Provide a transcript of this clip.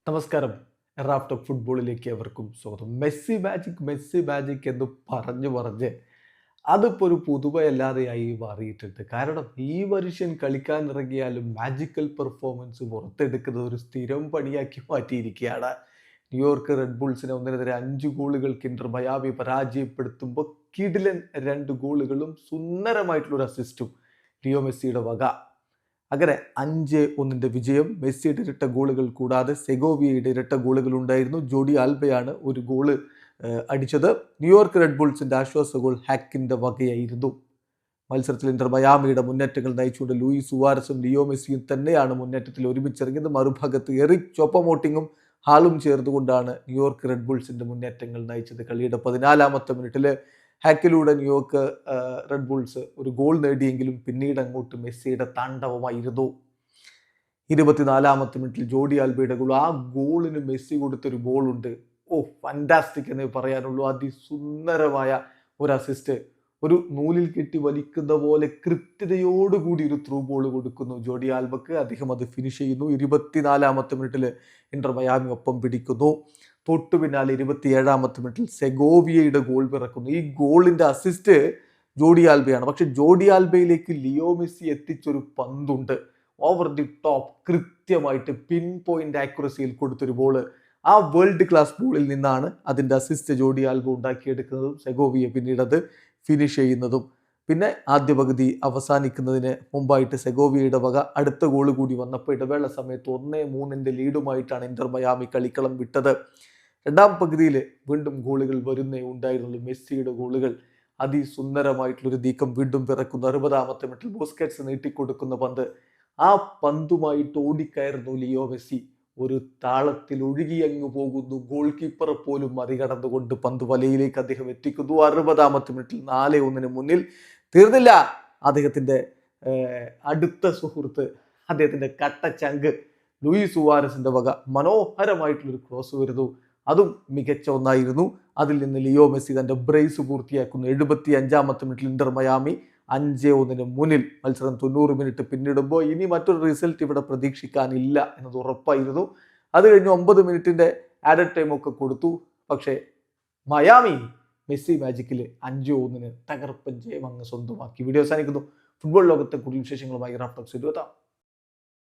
നമസ്കാരം. Raf talk ഫുട്ബോളിലേക്ക് അവർക്കും സ്വാഗതം. മെസ്സി മാജിക് എന്ന് പറഞ്ഞ് അതിപ്പോൾ ഒരു പുതുമയല്ലാതെയായി മാറിയിട്ടുണ്ട്. കാരണം ഈ മനുഷ്യൻ കളിക്കാൻ ഇറങ്ങിയാലും മാജിക്കൽ പെർഫോമൻസ് പുറത്തെടുക്കുന്നത് ഒരു സ്ഥിരം പണിയാക്കി മാറ്റിയിരിക്കുകയാണ്. ന്യൂയോർക്ക് റെഡ് ബുൾസിനെ 1-നെതിരെ 5 ഗോളുകൾക്ക് ഇന്റർ മയാമി പരാജയപ്പെടുത്തുമ്പോൾ കിടിലൻ 2 ഗോളുകളും സുന്ദരമായിട്ടുള്ളൊരു അസിസ്റ്റും ലിയോ മെസ്സിയുടെ വക. അങ്ങനെ 5-1 വിജയം. മെസ്സിയുടെ ഇരട്ട ഗോളുകൾ കൂടാതെ സെഗോവിയയുടെ ഇരട്ട ഗോളുകൾ ഉണ്ടായിരുന്നു. ജോഡി ആൽബയാണ് ഒരു ഗോള് അടിച്ചത്. ന്യൂയോർക്ക് റെഡ് ബുൾസിന്റെ ആശ്വാസ ഗോൾ ഹാക്കിന്റെ വകയായിരുന്നു. മത്സരത്തിൽ ഇന്റർ മയാമിയുടെ മുന്നേറ്റങ്ങൾ നയിച്ചുകൊണ്ട് ലൂയിസ് സുവാരസും ലിയോ മെസ്സിയും തന്നെയാണ് മുന്നേറ്റത്തിൽ ഒരുമിച്ചിറങ്ങിയത്. മറുഭാഗത്ത് എറിക് ചോപ്പമോട്ടിങ്ങും ഹാളും ചേർന്നുകൊണ്ടാണ് ന്യൂയോർക്ക് റെഡ് ബുൾസിന്റെ മുന്നേറ്റങ്ങൾ നയിച്ചത്. കളിയുടെ 14-ാമത്തെ മിനിറ്റിൽ ഹാക്കിലൂടെ ന്യൂയോർക്ക് റെഡ് ബുൾസ് ഒരു ഗോൾ നേടിയെങ്കിലും പിന്നീട് അങ്ങോട്ട് മെസ്സിയുടെ താണ്ഡവമായിരുന്നു. 24-ാമത്തെ മിനിറ്റിൽ ജോഡി ആൽബയുടെ ഗോൾ. ആ ഗോളിന് മെസ്സി കൊടുത്തൊരു ഗോളുണ്ട്. ഫാന്റാസ്റ്റിക് എന്നേ പറയാനുള്ളൂ. അതിസുന്ദരമായ ഒരു അസിസ്റ്റ്. ഒരു നൂലിൽ കെട്ടി വലിക്കുന്ന പോലെ കൃത്യതയോടുകൂടി ഒരു ത്രൂ ബോൾ കൊടുക്കുന്നു ജോഡി ആൽബക്ക്. അദ്ദേഹം അത് ഫിനിഷ് ചെയ്യുന്നു. 24-ാമത്തെ മിനിറ്റിൽ ഇന്റർ മയാമി ഒപ്പം പിടിക്കുന്നു. തൊട്ടു പിന്നാലെ 27-ാമത്തെ മിനിറ്റിൽ സെഗോവിയയുടെ ഗോൾ പിറക്കുന്നു. ഈ ഗോളിന്റെ അസിസ്റ്റ് ജോഡി ആൽബയാണ്. പക്ഷെ ജോഡി ആൽബയിലേക്ക് ലിയോ മെസ്സി എത്തിച്ചൊരു പന്തുണ്ട്. ഓവർ ദി ടോപ്പ് കൃത്യമായിട്ട് പിൻ പോയിന്റ് ആക്യുറസിയിൽ കൊടുത്തൊരു ബോള്. ആ വേൾഡ് ക്ലാസ് ബോളിൽ നിന്നാണ് അതിന്റെ അസിസ്റ്റ് ജോഡി ആൽബ ഉണ്ടാക്കിയെടുക്കുന്നതും സെഗോവിയ പിന്നീട് അത് ഫിനിഷ് ചെയ്യുന്നതും. പിന്നെ ആദ്യ പകുതി അവസാനിക്കുന്നതിന് മുമ്പായിട്ട് സെഗോവിയയുടെ വക അടുത്ത ഗോൾ കൂടി വന്നപ്പോൾ ഇടവേള സമയത്ത് 1-3 ലീഡുമായിട്ടാണ് ഇന്റർ മയാമി കളിക്കളം വിട്ടത്. രണ്ടാം പകുതിയിൽ വീണ്ടും ഗോളുകൾ വരുന്നേ ഉണ്ടായിരുന്നുള്ളൂ. മെസ്സിയുടെ ഗോളുകൾ. അതിസുന്ദരമായിട്ടുള്ളൊരു നീക്കം വീണ്ടും പിറക്കുന്നു. 60-ാമത്തെ മിനിറ്റിൽ ബുസ്കറ്റ്സ് നീട്ടിക്കൊടുക്കുന്ന പന്ത്. ആ പന്തുമായിട്ട് ഓടിക്കയറുന്നു ലിയോ മെസ്സി. ഒരു താളത്തിൽ ഒഴുകി അങ്ങ് പോകുന്നു. ഗോൾ കീപ്പറെ പോലും മറികടന്നുകൊണ്ട് പന്ത് വലയിലേക്ക് അദ്ദേഹം എത്തിക്കുന്നു. 60-ാമത്തെ മിനിറ്റിൽ 4-1 മുന്നിൽ. തീർന്നില്ല. അദ്ദേഹത്തിന്റെ അടുത്ത സുഹൃത്ത്, അദ്ദേഹത്തിന്റെ കട്ട ചങ്ക് ലൂയിസ് സുവാരസിന്റെ വക മനോഹരമായിട്ടുള്ളൊരു ക്രോസ് വരുന്നു. അതും മികച്ച ഒന്നായിരുന്നു. അതിൽ നിന്ന് ലിയോ മെസ്സി തന്റെ ബ്രേസ് പൂർത്തിയാക്കുന്നു. 75-ാമത്തെ മിനിറ്റിൽ ഇന്റർ മയാമി 5-1 മുന്നിൽ. മത്സരം 90 മിനിറ്റ് പിന്നിടുമ്പോൾ ഇനി മറ്റൊരു റിസൾട്ട് ഇവിടെ പ്രതീക്ഷിക്കാനില്ല എന്നത് ഉറപ്പായിരുന്നു. അത് കഴിഞ്ഞ് 9 മിനിറ്റിന്റെ ആഡഡ് ടൈം ഒക്കെ കൊടുത്തു. പക്ഷേ മയാമി മെസ്സി മാജിക്കിൽ 5-1 തകർപ്പൻ ജയം അങ്ങ് സ്വന്തമാക്കി. വീഡിയോ അവസാനിക്കുന്നു. ഫുട്ബോൾ ലോകത്തെ കൂടുതൽ വിശേഷങ്ങളുമായി റാഫ് ടോക്സ് എത്താം.